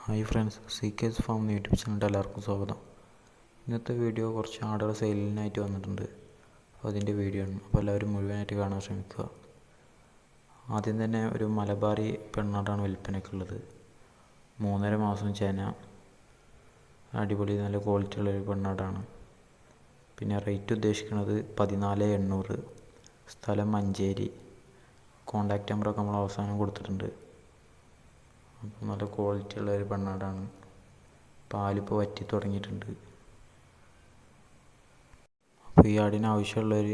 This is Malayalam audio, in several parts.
Hi friends, C K's farm YouTube ചാനലിൻ്റെ എല്ലാവർക്കും സ്വാഗതം. ഇന്നത്തെ വീഡിയോ കുറച്ച് ആടുകൾ സെയിലിനായിട്ട് വന്നിട്ടുണ്ട്. അപ്പോൾ അതിൻ്റെ വീഡിയോ ആണ്. അപ്പോൾ എല്ലാവരും മുഴുവനായിട്ട് കാണാൻ ശ്രമിക്കുക. ആദ്യം തന്നെ ഒരു മലബാറി പെണ്ണാടാണ് വിൽപ്പനയ്ക്കുള്ളത്. 3.5 മാസം ചേന, അടിപൊളി നല്ല ക്വാളിറ്റി ഉള്ളൊരു പെണ്ണാടാണ്. പിന്നെ റേറ്റ് ഉദ്ദേശിക്കുന്നത് 14,800. സ്ഥലം മഞ്ചേരി. കോൺടാക്റ്റ് നമ്പറൊക്കെ നമ്മൾ അവസാനം കൊടുത്തിട്ടുണ്ട്. അപ്പോൾ നല്ല ക്വാളിറ്റി ഉള്ള ഒരു പെണ്ണാടാണ്. പാലിപ്പോൾ വറ്റി തുടങ്ങിയിട്ടുണ്ട്. അപ്പോൾ ഈ ആടിന് ആവശ്യമുള്ളവർ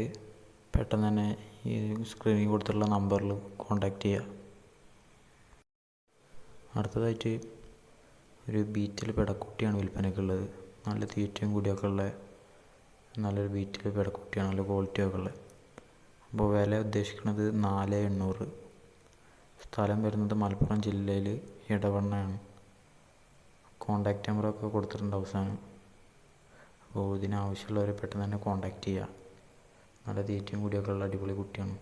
പെട്ടെന്ന് തന്നെ ഈ സ്ക്രീനിൽ കൊടുത്തിട്ടുള്ള നമ്പറിൽ കോൺടാക്റ്റ് ചെയ്യുക. അടുത്തതായിട്ട് ഒരു ബീറ്റിൽ പെടക്കുട്ടിയാണ് വിൽപ്പനയ്ക്കുള്ളത്. നല്ല തീറ്റയും കൂടിയൊക്കെ ഉള്ള നല്ലൊരു ബീറ്റിൽ പെടക്കുട്ടിയാണ്, നല്ല ക്വാളിറ്റിയൊക്കെ ഉള്ളത്. അപ്പോൾ വില ഉദ്ദേശിക്കുന്നത് 4,800. സ്ഥലം വരുന്നത് മലപ്പുറം ജില്ലയിൽ ഇടവണ്ണയാണ്. കോൺടാക്റ്റ് നമ്പറൊക്കെ കൊടുത്തിട്ടുണ്ട് അവസാനം. അപ്പോൾ ഇതിനാവശ്യമുള്ളവർ പെട്ടെന്ന് തന്നെ കോൺടാക്റ്റ് ചെയ്യുക. നല്ല തീറ്റയും കൂടിയൊക്കെ ഉള്ള അടിപൊളി കുട്ടിയാണ്.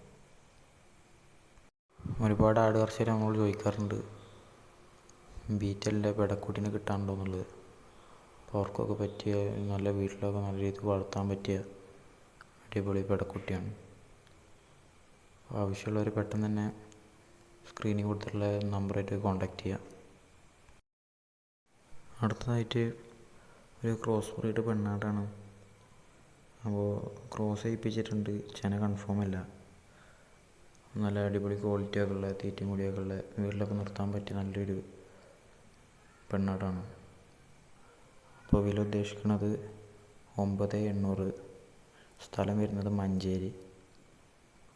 ഒരുപാട് ആട് കർഷകർ നമ്മളോട് ചോദിക്കാറുണ്ട് ബീറ്റലിൻ്റെ പെടക്കുട്ടിനെ കിട്ടാനുണ്ടോ എന്നുള്ളത്. അപ്പോൾ അവർക്കൊക്കെ പറ്റിയ നല്ല വീട്ടിലൊക്കെ നല്ല രീതിയിൽ വളർത്താൻ പറ്റിയ അടിപൊളി പെടക്കുട്ടിയാണ്. ആവശ്യമുള്ളവർ പെട്ടെന്ന് തന്നെ സ്ക്രീനിൽ കൊടുത്തിട്ടുള്ള നമ്പറായിട്ട് കോൺടാക്റ്റ് ചെയ്യുക. അടുത്തതായിട്ട് ഒരു ക്രോസ് ബ്രീഡ് പെണ്ണാടാണ്. അപ്പോൾ ക്രോസ് ചെയ്യിപ്പിച്ചിട്ടുണ്ട്, ചെന കൺഫേം അല്ല. നല്ല അടിപൊളി ക്വാളിറ്റിയൊക്കെ ഉള്ള തീറ്റയും കൂടിയൊക്കെ ഉള്ള വീട്ടിലൊക്കെ നിർത്താൻ പറ്റിയ നല്ലൊരു പെണ്ണാടാണ്. അപ്പോൾ വില ഉദ്ദേശിക്കുന്നത് 9,800. സ്ഥലം വരുന്നത് മഞ്ചേരി.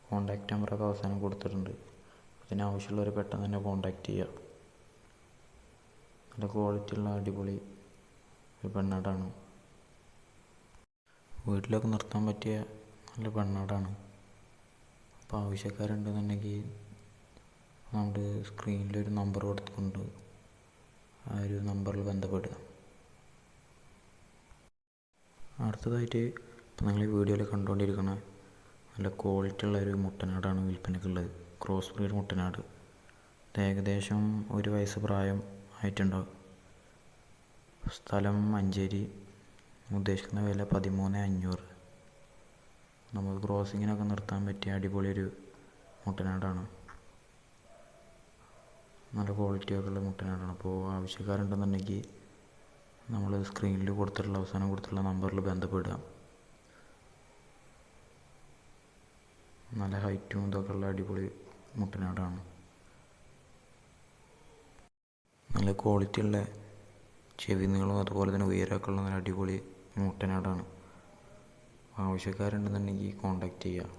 കോൺടാക്റ്റ് നമ്പറൊക്കെ അവസാനം കൊടുത്തിട്ടുണ്ട്. അതിനാവശ്യമുള്ളവർ പെട്ടെന്ന് തന്നെ കോൺടാക്റ്റ് ചെയ്യുക. നല്ല ക്വാളിറ്റിയുള്ള അടിപൊളി ഒരു പെണ്ണാടാണ്. വീട്ടിലൊക്കെ നിർത്താൻ പറ്റിയ നല്ല പെണ്ണാടാണ്. അപ്പോൾ ആവശ്യക്കാരുണ്ടെന്നുണ്ടെങ്കിൽ നമ്മുടെ സ്ക്രീനിലൊരു നമ്പർ കൊടുത്തിട്ടുണ്ട്, ആ ഒരു നമ്പറിൽ ബന്ധപ്പെടുക. അടുത്തതായിട്ട് ഇപ്പോൾ നിങ്ങൾ ഈ വീഡിയോയിൽ കണ്ടുകൊണ്ടിരിക്കുന്ന നല്ല ക്വാളിറ്റി ഉള്ള ഒരു മുട്ടനാടാണ് വിൽപ്പനയ്ക്കുള്ളത്. Cross breed മുട്ടനാട്. ഇത് ഏകദേശം 1 വയസ്സ് പ്രായം ആയിട്ടുണ്ടാവും. സ്ഥലം മഞ്ചേരി. ഉദ്ദേശിക്കുന്ന വില 13,500. നമുക്ക് ക്രോസിങ്ങിനൊക്കെ നിർത്താൻ പറ്റിയ അടിപൊളി ഒരു മുട്ടനാടാണ്. നല്ല ക്വാളിറ്റിയൊക്കെ ഉള്ള മുട്ടനാടാണ്. അപ്പോൾ ആവശ്യക്കാരുണ്ടെന്നുണ്ടെങ്കിൽ നമ്മൾ സ്ക്രീനിൽ കൊടുത്തിട്ടുള്ള അവസാനം കൊടുത്തിട്ടുള്ള നമ്പറിൽ ബന്ധപ്പെടുക. നല്ല ഹൈറ്റും ഇതൊക്കെ ഉള്ള അടിപൊളി മുട്ടനാടാണ്. നല്ല ക്വാളിറ്റിയുള്ള ചെവി നീളവും അതുപോലെ തന്നെ ഉയരമൊക്കെ ഉള്ള നല്ല അടിപൊളി മുട്ടനാടാണ്. ആവശ്യക്കാരുണ്ടെന്നുണ്ടെങ്കിൽ കോൺടാക്റ്റ് ചെയ്യുക.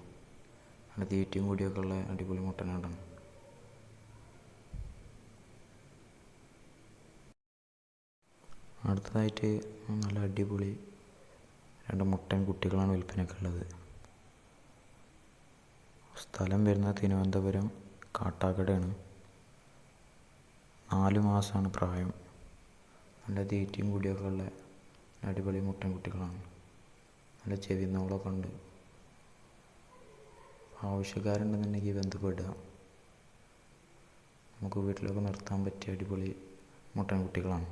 നല്ല തീറ്റയും കൂടിയൊക്കെ ഉള്ള അടിപൊളി മുട്ടനാടാണ്. അടുത്തതായിട്ട് നല്ല അടിപൊളി 2 മുട്ടൻ കുട്ടികളാണ് വിൽപ്പനയ്ക്കുള്ളത്. സ്ഥലം വരുന്നത് തിരുവനന്തപുരം കാട്ടാക്കടയാണ്. 4 മാസമാണ് പ്രായം. നല്ല തീറ്റയും കൂടിയൊക്കെ ഉള്ള അടിപൊളി മുട്ടൻ കുട്ടികളാണ്. നല്ല ചെവി നീളമൊക്കെ ഉണ്ട്. ആവശ്യക്കാരുണ്ടെന്നുണ്ടെങ്കിൽ ബന്ധപ്പെടുക. നമുക്ക് വീട്ടിലൊക്കെ നിർത്താൻ പറ്റിയ അടിപൊളി മുട്ടൻ കുട്ടികളാണ്.